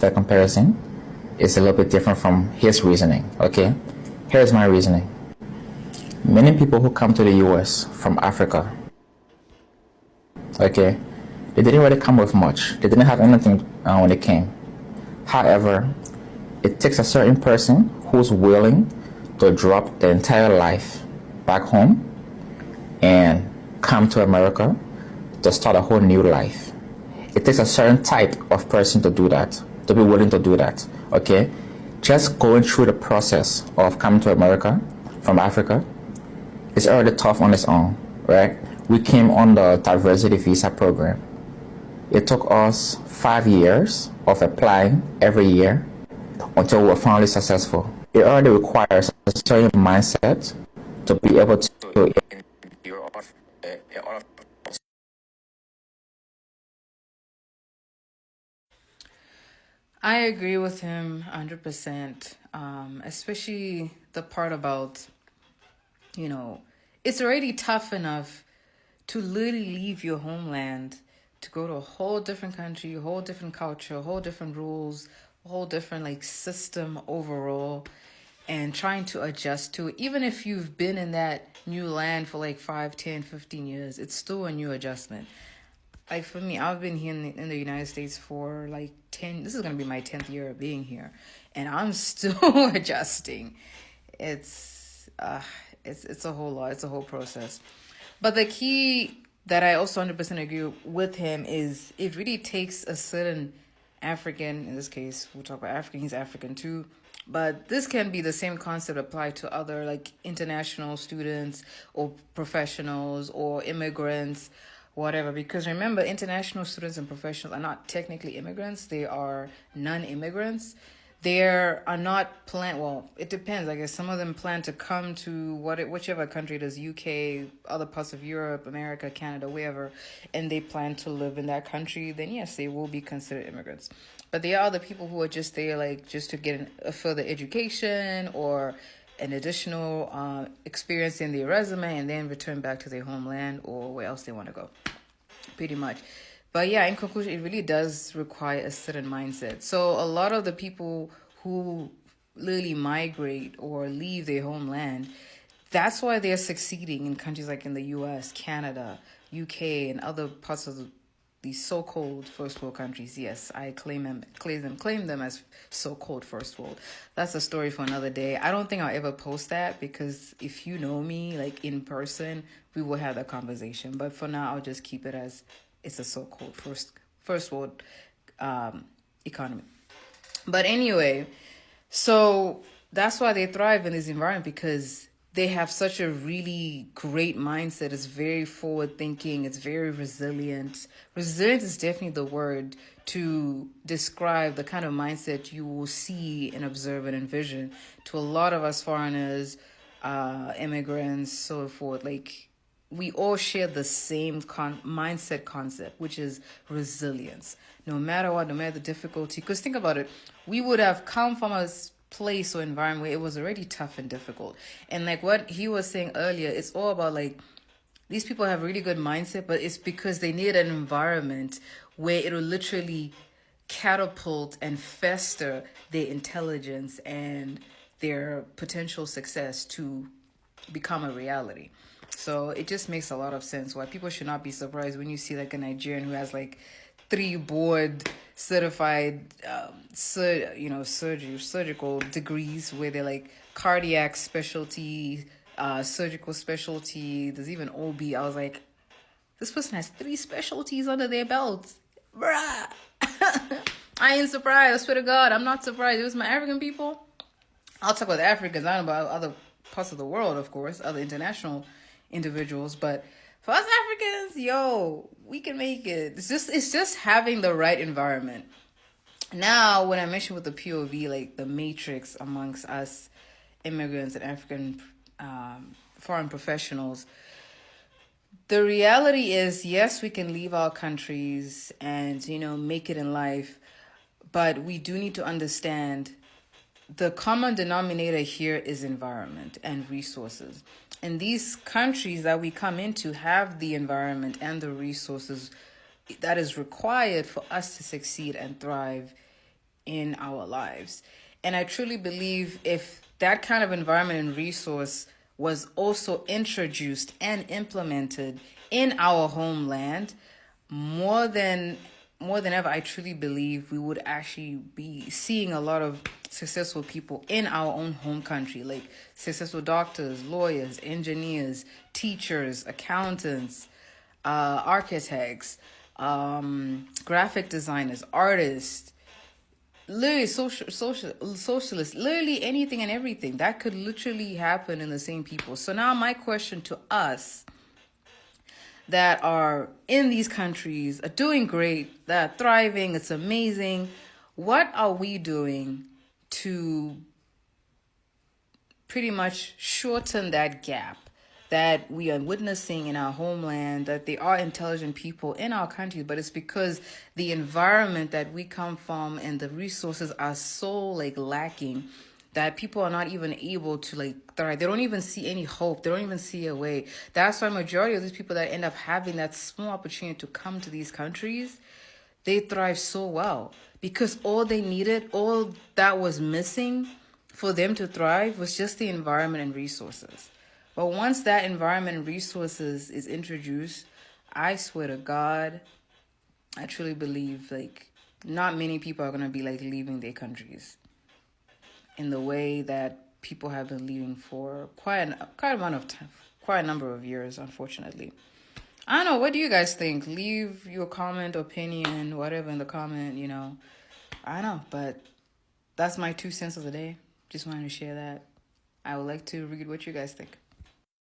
the comparison is a little bit different from his reasoning, okay? Here's my reasoning. Many people who come to the US from Africa, okay, they didn't really come with much. They didn't have anything when they came. However, it takes a certain person who's willing to drop their entire life back home and come to America to start a whole new life. It takes a certain type of person to do that, to be willing to do that, okay? Just going through the process of coming to America from Africa is already tough on its own, right? We came on the diversity visa program. It took us 5 years of applying every year until we were finally successful. It already requires a certain mindset to be able to I agree with him 100%, especially the part about, it's already tough enough to literally leave your homeland to go to a whole different country, a whole different culture, a whole different rules, a whole different system overall, and trying to adjust to it. Even if you've been in that new land for 5, 10, 15 years, it's still a new adjustment. For me, I've been here in the United States for 10, this is going to be my 10th year of being here, and I'm still adjusting. It's a whole lot. It's a whole process. But the key that I also 100% agree with him is it really takes a certain African, in this case, we'll talk about African, he's African too, but this can be the same concept applied to other international students or professionals or immigrants, whatever. Because remember, international students and professionals are not technically immigrants. They are non-immigrants. They are not it depends. I guess some of them plan to come to whichever country it is, UK, other parts of Europe, America, Canada, wherever, and they plan to live in that country, then yes, they will be considered immigrants. But there are other people who are just there just to get a further education or an additional experience in their resume and then return back to their homeland or where else they want to go, pretty much. But yeah, in conclusion, it really does require a certain mindset. So a lot of the people who literally migrate or leave their homeland, that's why they're succeeding in countries like in the US, Canada, UK, and other parts of these so-called first world countries. Yes, I claim them as so-called first world. That's a story for another day. I don't think I'll ever post that because if you know me in person, we will have that conversation. But for now, I'll just keep it as it's a so-called first world economy. But anyway, so that's why they thrive in this environment, because they have such a really great mindset. It's very forward thinking. It's very resilient. Resilient is definitely the word to describe the kind of mindset you will see and observe and envision to a lot of us foreigners, immigrants, so forth. We all share the same mindset concept, which is resilience. No matter what, no matter the difficulty. Because think about it, we would have come from a place or environment where it was already tough and difficult. And what he was saying earlier, it's all about these people have really good mindset, but it's because they need an environment where it'll literally catapult and fester their intelligence and their potential success to become a reality. So it just makes a lot of sense why people should not be surprised when you see a Nigerian who has 3 board certified surgical degrees, where they're cardiac specialty, surgical specialty. There's even OB. I was like, this person has 3 specialties under their belts, bruh. I ain't surprised. I swear to God, I'm not surprised. It was my African people. I'll talk about the Africans. I don't know about other parts of the world, of course, other international individuals, but for us Africans, we can make it. It's just having the right environment. Now, when I mentioned with the POV, the matrix amongst us immigrants and African foreign professionals, the reality is, yes, we can leave our countries and make it in life, but we do need to understand the common denominator here is environment and resources. And these countries that we come into have the environment and the resources that is required for us to succeed and thrive in our lives. And I truly believe if that kind of environment and resource was also introduced and implemented in our homeland, more than ever, I truly believe we would actually be seeing a lot of successful people in our own home country, like successful doctors, lawyers, engineers, teachers, accountants, architects, graphic designers, artists, literally socialists, literally anything and everything that could literally happen in the same people. So now my question to us that are in these countries are doing great, that are thriving, it's amazing. What are we doing to pretty much shorten that gap that we are witnessing in our homeland, that they are intelligent people in our country, but it's because the environment that we come from and the resources are so like lacking that people are not even able to like thrive. They don't even see any hope. They don't even see a way. That's why majority of these people that end up having that small opportunity to come to these countries, they thrive so well because all they needed, all that was missing for them to thrive was just the environment and resources. But once that environment and resources is introduced, I swear to God, I truly believe like not many people are gonna be like leaving their countries in the way that people have been leaving for quite a number of years, unfortunately. I don't know. What do you guys think? Leave your comment, opinion, whatever in the comment. I don't know, but that's my 2 cents of the day. Just wanted to share that. I would like to read what you guys think.